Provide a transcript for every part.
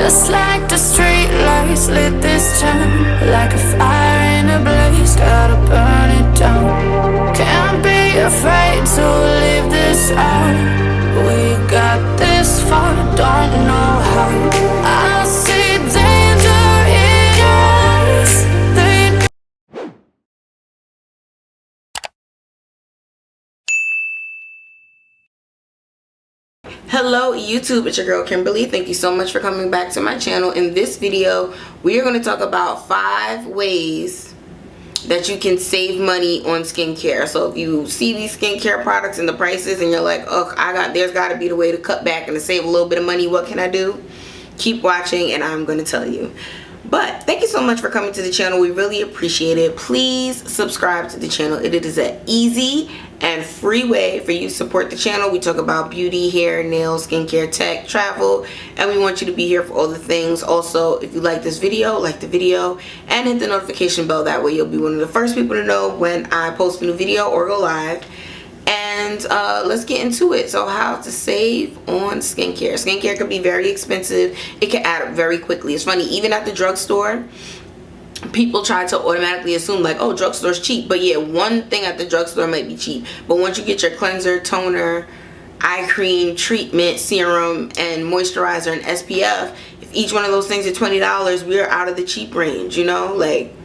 Just like the street lights lit this town, like a fire in a blaze, gotta burn it down. Can't be afraid to leave this out. We got this far, don't know how. I see danger in your eyes. Hello YouTube, it's your girl Kimberly. Thank you so much for coming back to my channel. In this video, we are going to talk about 5 ways that you can save money on skincare. So if you see these skincare products and the prices and you're like, oh, there's got to be the way to cut back and to save a little bit of money, what can I do? Keep watching and I'm going to tell you. But thank you so much for coming to the channel. We really appreciate it. Please subscribe to the channel. It is an easy and free way for you to support the channel. We talk about beauty, hair, nails, skincare, tech, travel, and we want you to be here for all the things. Also, if you like this video, like the video and hit the notification bell. That way you'll be one of the first people to know when I post a new video or go live. And let's get into it. So how to save on skincare. Skincare can be very expensive. It can add up very quickly. It's funny, even at the drugstore, people try to automatically assume like, oh, drugstore's cheap. But yeah, one thing at the drugstore might be cheap. But once you get your cleanser, toner, eye cream, treatment, serum, and moisturizer and SPF, if each one of those things are $20, we're out of the cheap range, you know? Like,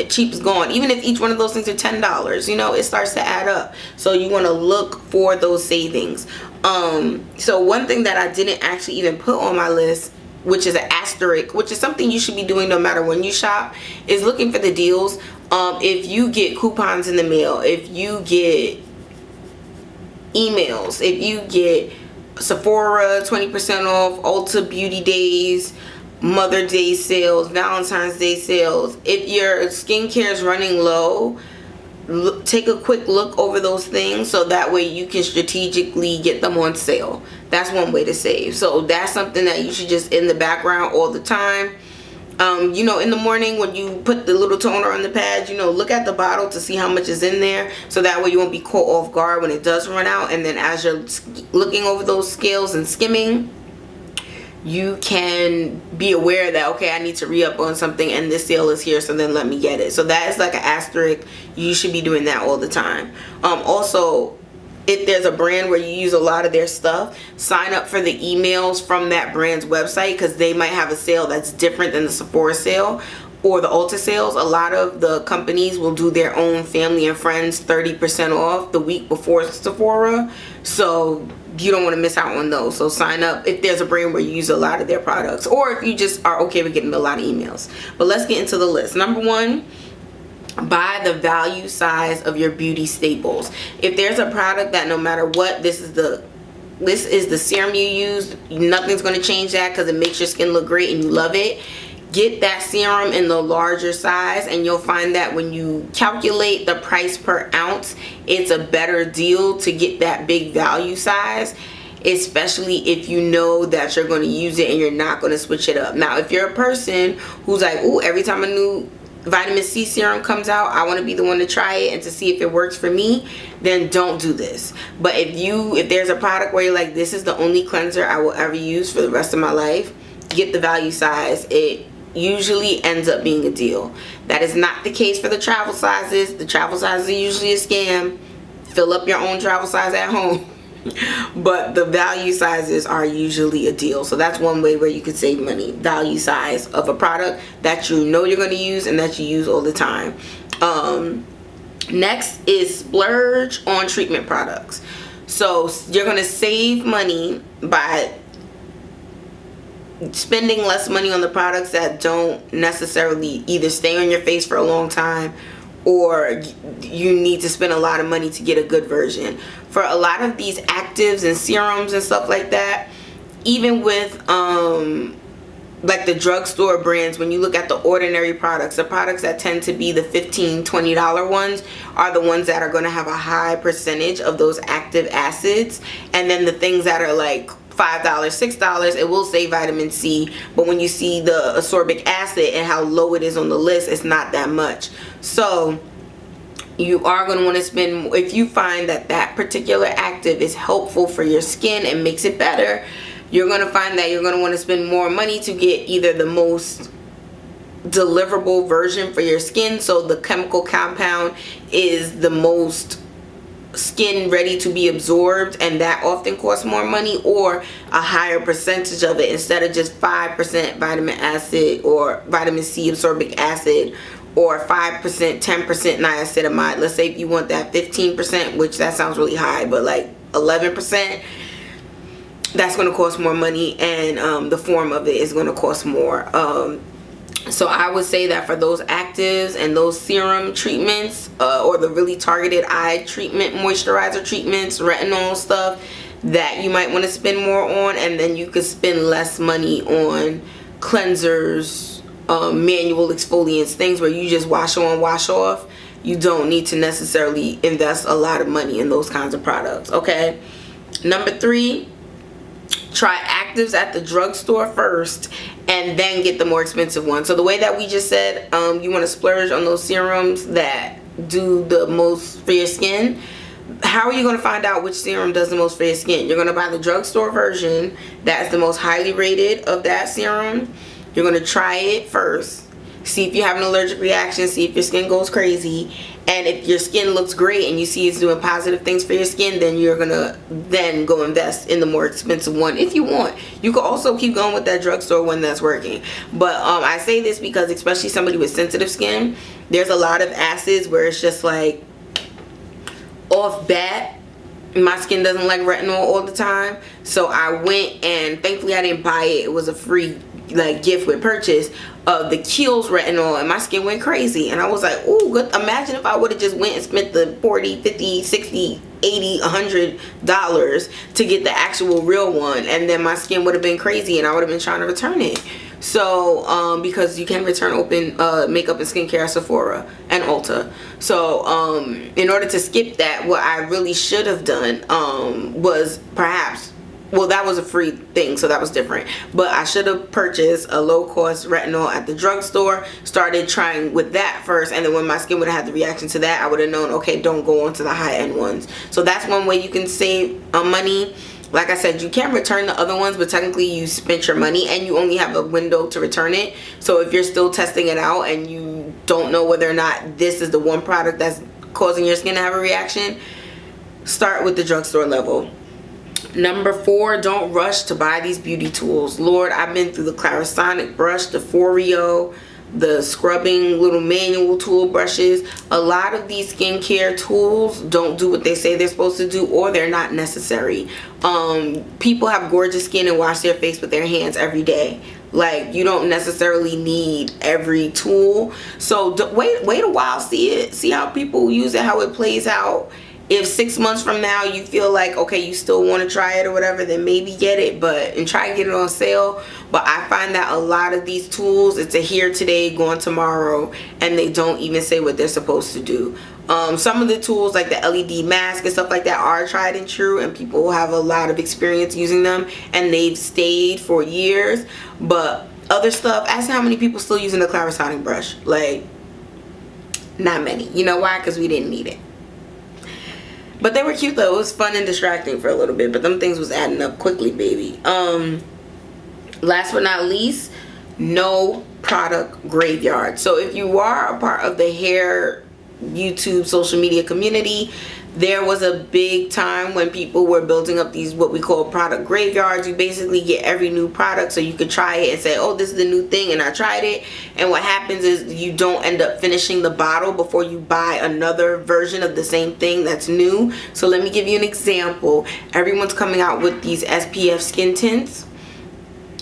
cheap is gone. Even if each one of those things are $10, you know, it starts to add up. So you want to look for those savings. So one thing that I didn't actually even put on my list, which is an asterisk, which is something you should be doing no matter when you shop, is looking for the deals. If you get coupons in the mail, if you get emails, if you get Sephora 20% off, Ulta Beauty Days, Mother's Day sales, Valentine's Day sales, if your skincare is running low, take a quick look over those things so that way you can strategically get them on sale. That's one way to save. So that's something that you should just in the background all the time. You know, in the morning when you put the little toner on the pad, you know, look at the bottle to see how much is in there, so that way you won't be caught off guard when it does run out. And then as you're looking over those scales and skimming, you can be aware that, okay, I need to re-up on something and this sale is here, so then let me get it. So that is like an asterisk. You should be doing that all the time. Also, if there's a brand where you use a lot of their stuff, sign up for the emails from that brand's website, because they might have a sale that's different than the Sephora sale or the Ulta sales. A lot of the companies will do their own family and friends 30% off the week before Sephora. So you don't want to miss out on those. So sign up if there's a brand where you use a lot of their products, or if you just are okay with getting a lot of emails. But let's get into the list. Number 1, buy the value size of your beauty staples. If there's a product that no matter what, this is the serum you use, nothing's going to change that because it makes your skin look great and you love it. Get that serum in the larger size, and you'll find that when you calculate the price per ounce, it's a better deal to get that big value size, especially if you know that you're going to use it and you're not going to switch it up. Now, if you're a person who's like, ooh, every time a new vitamin C serum comes out, I want to be the one to try it and to see if it works for me, then don't do this. But if there's a product where you're like, this is the only cleanser I will ever use for the rest of my life, get the value size. It usually ends up being a deal. That is not the case for the travel sizes. The travel sizes are usually a scam. Fill up your own travel size at home. But the value sizes are usually a deal. So that's one way where you could save money. Value size of a product that you know you're going to use and that you use all the time. Next is splurge on treatment products. So you're going to save money by spending less money on the products that don't necessarily either stay on your face for a long time, or you need to spend a lot of money to get a good version. For a lot of these actives and serums and stuff like that, even with like the drugstore brands, when you look at the ordinary products, the products that tend to be the $15, $20 ones are the ones that are going to have a high percentage of those active acids. And then the things that are like $5, $6, it will say vitamin C, but when you see the ascorbic acid and how low it is on the list, it's not that much. So you are going to want to spend, if you find that that particular active is helpful for your skin and makes it better, you're going to find that you're going to want to spend more money to get either the most deliverable version for your skin, so the chemical compound is the most skin ready to be absorbed, and that often costs more money, or a higher percentage of it instead of just 5% vitamin acid or vitamin C ascorbic acid, or 5%, 10% niacinamide. Let's say if you want that 15%, which that sounds really high, but like 11%, that's going to cost more money, and the form of it is going to cost more. So I would say that for those actives and those serum treatments, or the really targeted eye treatment, moisturizer treatments, retinol stuff, that you might want to spend more on, and then you could spend less money on cleansers, manual exfoliants, things where you just wash on, wash off. You don't need to necessarily invest a lot of money in those kinds of products, okay? Number 3, try actives at the drugstore first and then get the more expensive one. So the way that we just said, you want to splurge on those serums that do the most for your skin. How are you going to find out which serum does the most for your skin? You're going to buy the drugstore version that's the most highly rated of that serum. You're going to try it first, see if you have an allergic reaction, see if your skin goes crazy, and if your skin looks great and you see it's doing positive things for your skin, then you're gonna then go invest in the more expensive one if you want. You can also keep going with that drugstore one that's working, but I say this because especially somebody with sensitive skin, there's a lot of acids where it's just like off bat, my skin doesn't like retinol all the time. So I went, and thankfully I didn't buy it, it was a free like gift with purchase of the Kiehl's retinol, and my skin went crazy, and I was like, oh good. Imagine if I would have just went and spent the 40, 50, 60, 80, $100 to get the actual real one, and then my skin would have been crazy and I would have been trying to return it. So because you can return open makeup and skincare at Sephora and Ulta. So in order to skip that, what I really should have done was perhaps, well, that was a free thing, so that was different, but I should have purchased a low-cost retinol at the drugstore, started trying with that first, and then when my skin would have had the reaction to that, I would have known, okay, don't go on to the high-end ones. So that's one way you can save money. Like I said, you can return the other ones, but technically you spent your money and you only have a window to return it. So if you're still testing it out and you don't know whether or not this is the one product that's causing your skin to have a reaction, start with the drugstore level. Number 4, don't rush to buy these beauty tools. Lord, I've been through the Clarisonic brush, the Foreo, the scrubbing little manual tool brushes. A lot of these skincare tools don't do what they say they're supposed to do, or they're not necessary. People have gorgeous skin and wash their face with their hands every day. Like, you don't necessarily need every tool. So wait a while, see how people use it, how it plays out. If 6 months from now you feel like, okay, you still want to try it or whatever, then maybe get it, and try to get it on sale. But I find that a lot of these tools, it's a here today, gone tomorrow, and they don't even say what they're supposed to do. Some of the tools like the LED mask and stuff like that are tried and true, and people have a lot of experience using them and they've stayed for years. But other stuff, ask how many people still using the Clarisonic brush. Like, not many. You know why? Because we didn't need it. But they were cute though. It was fun and distracting for a little bit, but them things was adding up quickly, baby. Last but not least, no product graveyard. So if you are a part of the hair YouTube social media community, there was a big time when people were building up these what we call product graveyards. You basically get every new product so you could try it and say, oh, this is the new thing, and I tried it. And what happens is you don't end up finishing the bottle before you buy another version of the same thing that's new. So let me give you an example. Everyone's coming out with these SPF skin tints.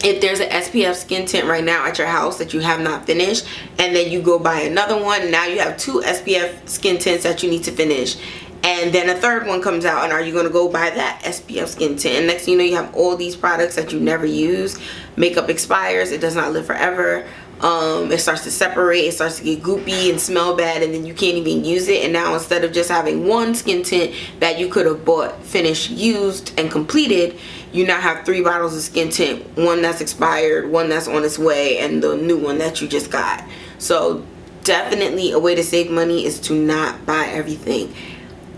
If there's an SPF skin tint right now at your house that you have not finished, and then you go buy another one, now you have 2 SPF skin tints that you need to finish. And then a third one comes out, and are you going to go buy that SPF skin tint? And next thing you know, you have all these products that you never use. Makeup expires. It does not live forever. It starts to separate. It starts to get goopy and smell bad, and then you can't even use it. And now instead of just having one skin tint that you could have bought, finished, used, and completed, you now have 3 bottles of skin tint. One that's expired, one that's on its way, and the new one that you just got. So definitely a way to save money is to not buy everything.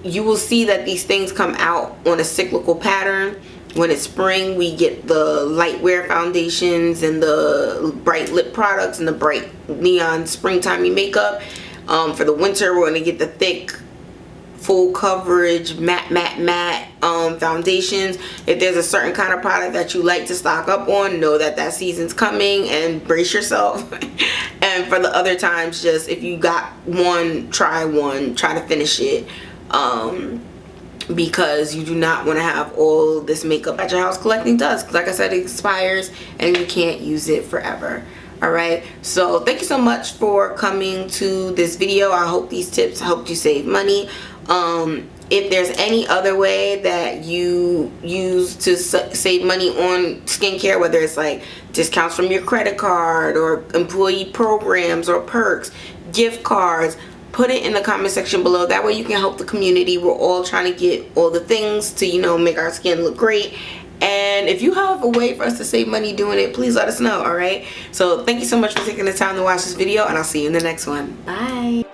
You will see that these things come out on a cyclical pattern. when it's spring, we get the light wear foundations and the bright lip products and the bright neon springtimey makeup. For the winter, we're gonna get the thick, full coverage matte foundations. If there's a certain kind of product that you like to stock up on, know that that season's coming and brace yourself. And for the other times, just if you got one, try to finish it, because you do not want to have all this makeup at your house collecting dust. Like I said, it expires and you can't use it forever. Alright, so thank you so much for coming to this video. I hope these tips helped you save money. If there's any other way that you use to save money on skincare, whether it's like discounts from your credit card or employee programs or perks, gift cards, put it in the comment section below. That way you can help the community. We're all trying to get all the things to, you know, make our skin look great. And if you have a way for us to save money doing it, please let us know. Alright, so thank you so much for taking the time to watch this video, and I'll see you in the next one. Bye.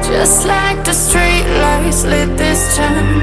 Just like the street lights lit this town,